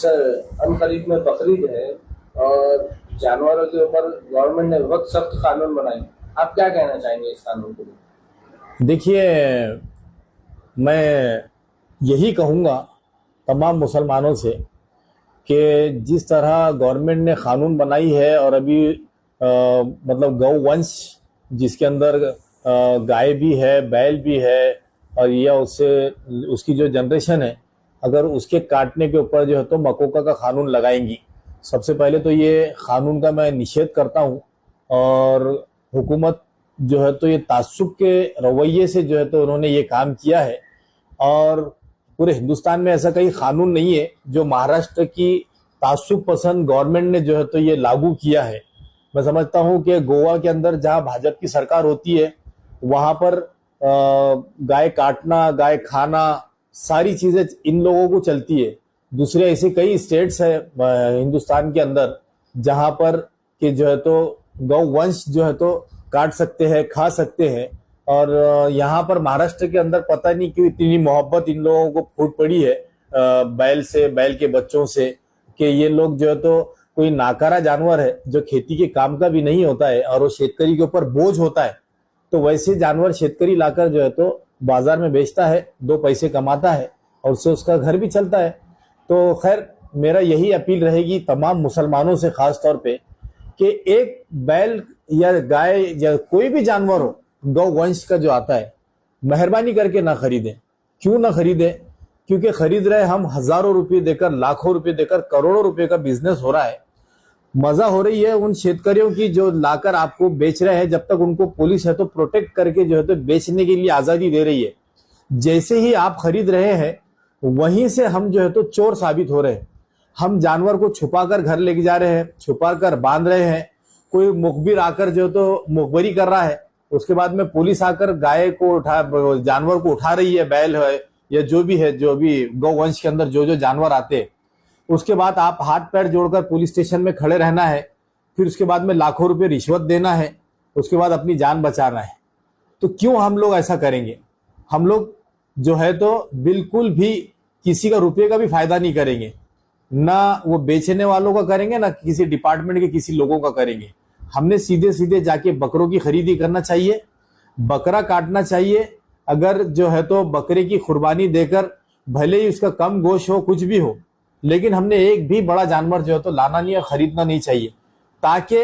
Sir, अनकरीब में बकरीद है और जानवरों के ऊपर गवर्नमेंट ने बहुत सख्त कानून बनाए। आप क्या कहना चाहेंगे इस कानून को? देखिए, मैं यही कहूँगा तमाम मुसलमानों से कि जिस तरह गवर्नमेंट ने कानून बनाई है और अभी मतलब गौ वंश जिसके अंदर गाय भी है, बैल भी है, और या उससे उसकी जो जनरेशन है, अगर उसके काटने के ऊपर जो है तो मकोका का कानून लगाएंगी। सबसे पहले तो ये कानून का मैं निषेध करता हूँ। और हुकूमत जो है तो ये तासुब के रवैये से जो है तो उन्होंने ये काम किया है। और पूरे हिंदुस्तान में ऐसा कहीं कानून नहीं है जो महाराष्ट्र की तासुब पसंद गवर्नमेंट ने जो है तो ये लागू किया है। मैं समझता हूँ कि गोवा के अंदर जहाँ भाजपा की सरकार होती है वहां पर गाय काटना, गाय खाना, सारी चीजें इन लोगों को चलती है। दूसरे ऐसे कई स्टेट्स है हिंदुस्तान के अंदर जहां पर कि जो है तो गौ वंश जो है तो काट सकते हैं, खा सकते हैं। और यहाँ पर महाराष्ट्र के अंदर पता नहीं क्यों इतनी मोहब्बत इन लोगों को फूट पड़ी है बैल से, बैल के बच्चों से, कि ये लोग जो है तो कोई नाकारा जानवर है जो खेती के काम का भी नहीं होता है और वो शेतकरी के ऊपर बोझ होता है। तो वैसे जानवर शेतकरी लाकर जो है तो बाजार में बेचता है, 2 पैसे कमाता है और उससे उसका घर भी चलता है। तो खैर, मेरा यही अपील रहेगी तमाम मुसलमानों से खास तौर पे कि एक बैल या गाय या कोई भी जानवर हो गौ वंश का जो आता है, मेहरबानी करके ना खरीदें। क्यों ना खरीदें? क्योंकि खरीद रहे हम हजारों रुपए देकर, लाखों रुपए देकर, करोड़ों रुपए का बिजनेस हो रहा है। मजा हो रही है उन शेतकरियों की जो लाकर आपको बेच रहे हैं। जब तक उनको पुलिस है तो प्रोटेक्ट करके जो है तो बेचने के लिए आजादी दे रही है। जैसे ही आप खरीद रहे हैं वहीं से हम जो है तो चोर साबित हो रहे हैं। हम जानवर को छुपा कर घर लेके जा रहे हैं, छुपा कर बांध रहे हैं। कोई मुखबिर आकर जो तो मुखबरी कर रहा है, उसके बाद में पुलिस आकर गाय को उठा, जानवर को उठा रही है, बैल है या जो भी है, जो भी गौवंश के अंदर जो जो जानवर आते हैं। उसके बाद आप हाथ पैर जोड़कर पुलिस स्टेशन में खड़े रहना है, फिर उसके बाद में लाखों रुपए रिश्वत देना है, उसके बाद अपनी जान बचाना है। तो क्यों हम लोग ऐसा करेंगे? हम लोग जो है तो बिल्कुल भी किसी का रुपये का भी फायदा नहीं करेंगे, ना वो बेचने वालों का करेंगे, ना किसी डिपार्टमेंट के किसी लोगों का करेंगे। हमने सीधे सीधे जाके बकरों की खरीदी करना चाहिए, बकरा काटना चाहिए। अगर जो है तो बकरे की कुर्बानी देकर, भले ही उसका कम गोश्त हो, कुछ भी हो, लेकिन हमने एक भी बड़ा जानवर जो है तो लाना नहीं है, खरीदना नहीं चाहिए। ताकि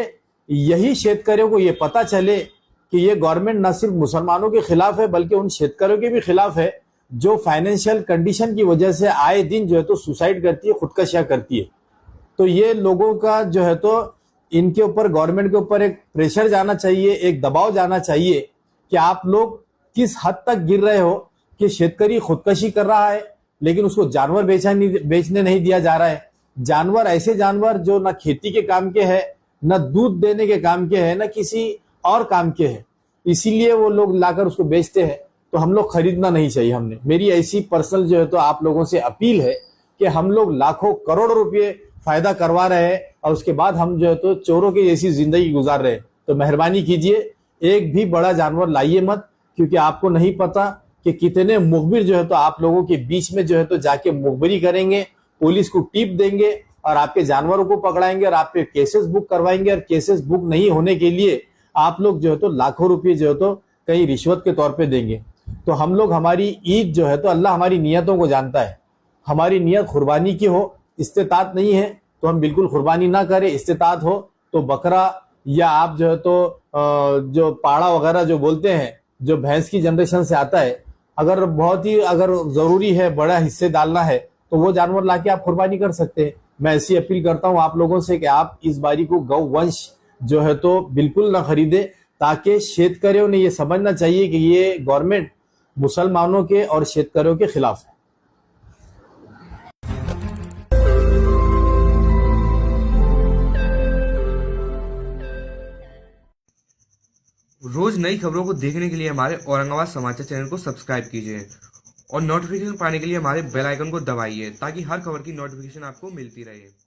यही शेतकरियों को ये पता चले कि ये गवर्नमेंट न सिर्फ मुसलमानों के खिलाफ है बल्कि उन शेतकरियों के भी खिलाफ है जो फाइनेंशियल कंडीशन की वजह से आए दिन जो है तो सुसाइड करती है, खुदकशियां करती है। तो ये लोगों का जो है तो इनके ऊपर, गवर्नमेंट के ऊपर एक प्रेशर जाना चाहिए, एक दबाव जाना चाहिए कि आप लोग किस हद तक गिर रहे हो कि शेतकरी खुदकशी कर रहा है लेकिन उसको जानवर बेचने नहीं दिया जा रहा है। जानवर, ऐसे जानवर जो ना खेती के काम के हैं, ना दूध देने के काम के हैं, ना किसी और काम के हैं, इसीलिए वो लोग लाकर उसको बेचते हैं। तो हम लोग खरीदना नहीं चाहिए। हमने, मेरी ऐसी पर्सनल जो है तो आप लोगों से अपील है कि हम लोग लाखों करोड़ों रुपये फायदा करवा रहे हैं और उसके बाद हम जो है तो चोरों की जैसी जिंदगी गुजार रहे हैं। तो मेहरबानी कीजिए, एक भी बड़ा जानवर लाइए मत, क्योंकि आपको नहीं पता कि कितने मुखबिर जो है तो आप लोगों के बीच में जो है तो जाके मुखबरी करेंगे, पुलिस को टिप देंगे और आपके जानवरों को पकड़ाएंगे और आप पे केसेस बुक करवाएंगे। और केसेस बुक नहीं होने के लिए आप लोग जो है तो लाखों रुपये जो है तो कहीं रिश्वत के तौर पे देंगे। तो हम लोग, हमारी ईद जो है तो अल्लाह हमारी नियतों को जानता है। हमारी नियत कुर्बानी की हो, इस्तेतात नहीं है तो हम बिल्कुल कुर्बानी ना करें। इस्तेतात हो तो बकरा या आप जो है तो जो पाड़ा वगैरह जो बोलते हैं, जो भैंस की जनरेशन से आता है, अगर बहुत ही अगर जरूरी है, बड़ा हिस्से डालना है, तो वो जानवर लाके आप कुर्बानी कर सकते हैं। मैं ऐसी अपील करता हूं आप लोगों से कि आप इस बारी को गौ वंश जो है तो बिल्कुल ना खरीदे, ताकि शेतकरियों ने ये समझना चाहिए कि ये गवर्नमेंट मुसलमानों के और शेतकरियों के खिलाफ है। रोज नई खबरों को देखने के लिए हमारे औरंगाबाद समाचार चैनल को सब्सक्राइब कीजिए और नोटिफिकेशन पाने के लिए हमारे बेल आइकन को दबाइए ताकि हर खबर की नोटिफिकेशन आपको मिलती रहे।